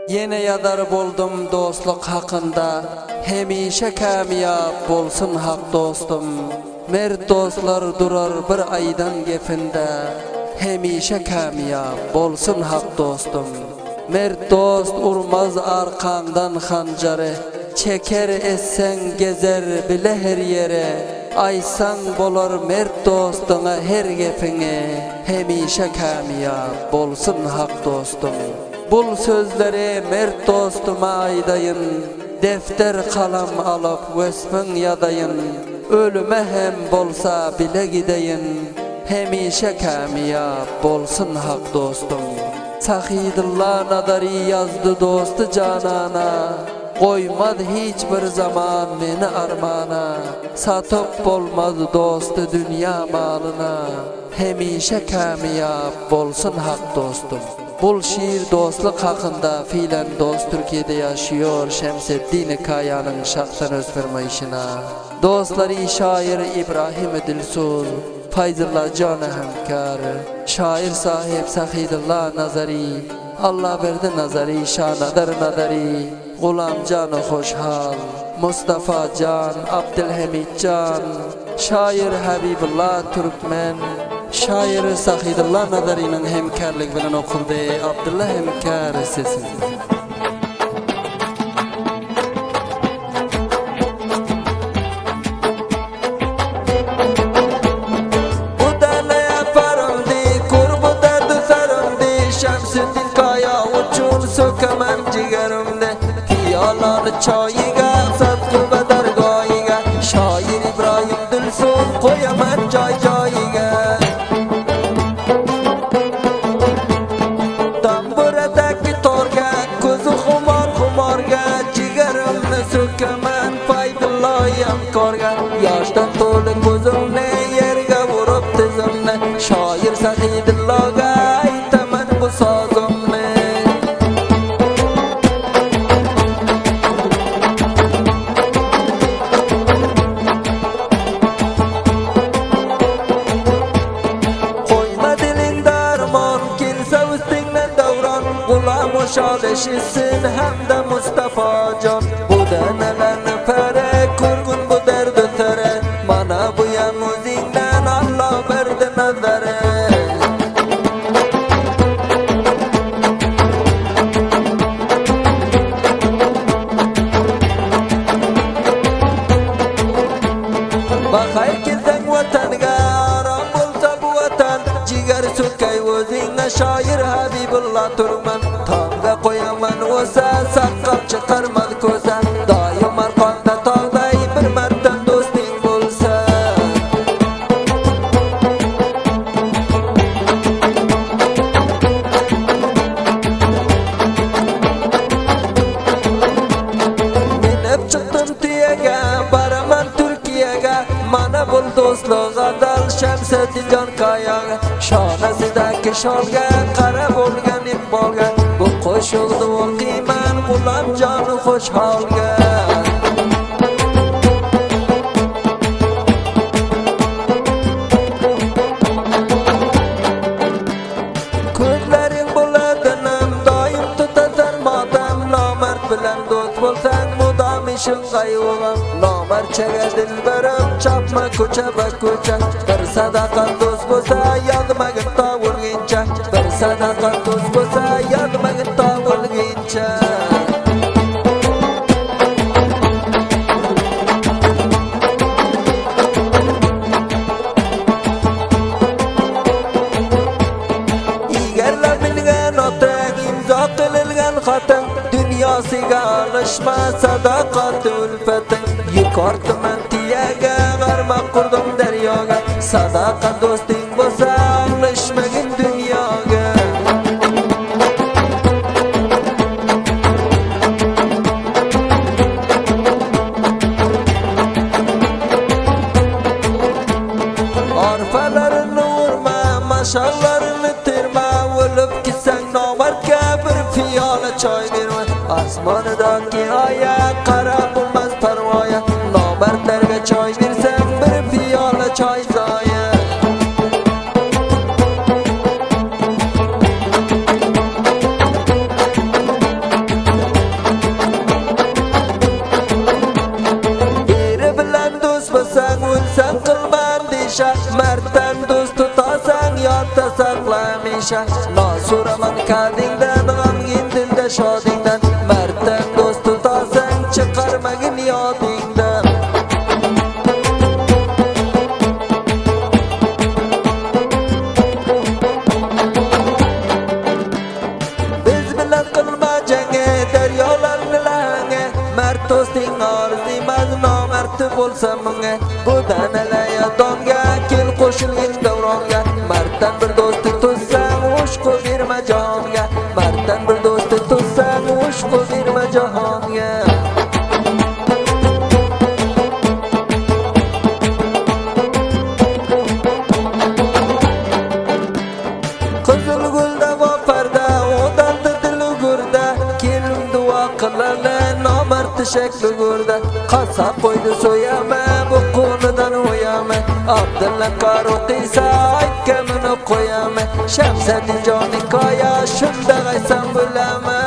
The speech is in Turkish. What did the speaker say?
Yine yadar boldum dostluk hakkında, hemişe kamiyap bolsun hak dostum. Mert dostlar durar bir aydan gefinde, hemişe kamiyap bolsun hak dostum. Mert dost urmaz arkandan hancarı, çeker essen gezer bile her yere. Aysan bolar mert dostuna her gefine, hemişe kamiyap bolsun hak dostum. Bul sözleri mert dostuma aydayın, defter kalam alıp vesfin yadayın. Ölüme hem bolsa bile gideyin, hemişe kamiyap bolsun hak dostum. Sahidullah Nadari yazdı dostu canana, koymadı hiçbir zaman beni armana. Satıp bolmadı dostu dünya malına, hemişe kamiyap bolsun hak dostum. Bul şiir dostluk hakkında fiilen dost Türkiye'de yaşıyor Şemseddin Kaya'nın şahsen öz fermayışına. Dostları şair İbrahim Dilsuz, Fayzullah Canı Hemkar, şair sahip Sahidullah Nazari, Allah verdi nazari şanadar nadari, Gulam Canı Hoşhal, Mustafa Can, Abdülhamid Can, şair Habibullah Türkmen, şair Sahidullah Nazari'nin hemkarlık bilen okuldu Abdullah Hemkar sesini. Bu da ne yaparım di, kurbu derdi sarım di, Şemseddin Kaya uçun sökemem ciğerimde. Piyalanı çayıga, satkı ve dergayıga, şair İbrahim Dilsuz koyamam cay cayıga. Tamburadaki torga, kuzu humar humarga, ciğerimni sökemen Faydullah yamkorga. Yaştan to'li ko'zimni yerga vurup tizimni, şair Sahidullahga aytaman bu sozimni. Koyma dilin darmon, kelsa ustingdan davron, Gulam Oshal eshitsin hamda Mustafa Jon. Bu da nelarni pare, kurgun bu derdi tere, mana bu yan o'zingdan Allah berdi nazari. Bakay kelsang vatanga, aram bo'lsa bu vatan, jigar so'kkay o'zingga shoir Habibullah Turman. Tongga qo'yaman o'sa, saqqab chiqarman ko'sa, doim arqonda tog'day bir marta do'sting bo'lsa. Minib chiqdim tuyaga, baraman Turkiyaga, mana bul do'stlik adal Şemseddin Kayaga. Shonasidagi sholga qara bo'lgan iqbolga, bu qo'shiqni o'qiyman Gulam Joni Xo'sholga. Ko'zlaring bo'ladi nam, doim tutasan motam, nomard bilan do'st bo'lsang mudom ishing qayg'ug'im. Nomardchaga dilbarim chopma ko'cha va ko'cha, bir sadaqa do'st bo'lsa yodmagin tog'ilguncha, bir sadaqa do'st bo'lsa yodmagin tog'ilguncha. Egarlab bilgan otang, imzo qililgan xotin, dunyosiga alishma sadaqat ulfating. Yuk ortman tiyaga, g'armaq qurdim daryoga, sadaqa do'sting bo'lsa alishmagin dunyoga. Orfalarini urma, mashallarini terma, o'lib ketsang nomardga bir piyola choy berma. Osmonidagi oya qarab bo'lmas parvoya, nomardlarga choy bersang bir piyola choy zoya. hamisha Nasuraman kadingdan g'amgin dilda shodingdan Marddan do'st tutasang chiqarmagin yodingdan Biz bilan qilma jange daryolarni lange Mard do'sting arzimaz nomard bo'lsa munga Bu danalaya donga kel qo'shilgin davronga Marddan bir do'st tutsang ushqu berma jahonga Marddan bir do'st tutsang ushqu berma jahonga Qizil gulda va parda odamda dili gurda Kelim duo qiladi nomard shakli gurda Qasab qo'ydi so'yama bu qo'lidan o'yama Abdulla qaro qiysa aytganini qo'yama Shamsadin joni koya shunda qaysan bo'lama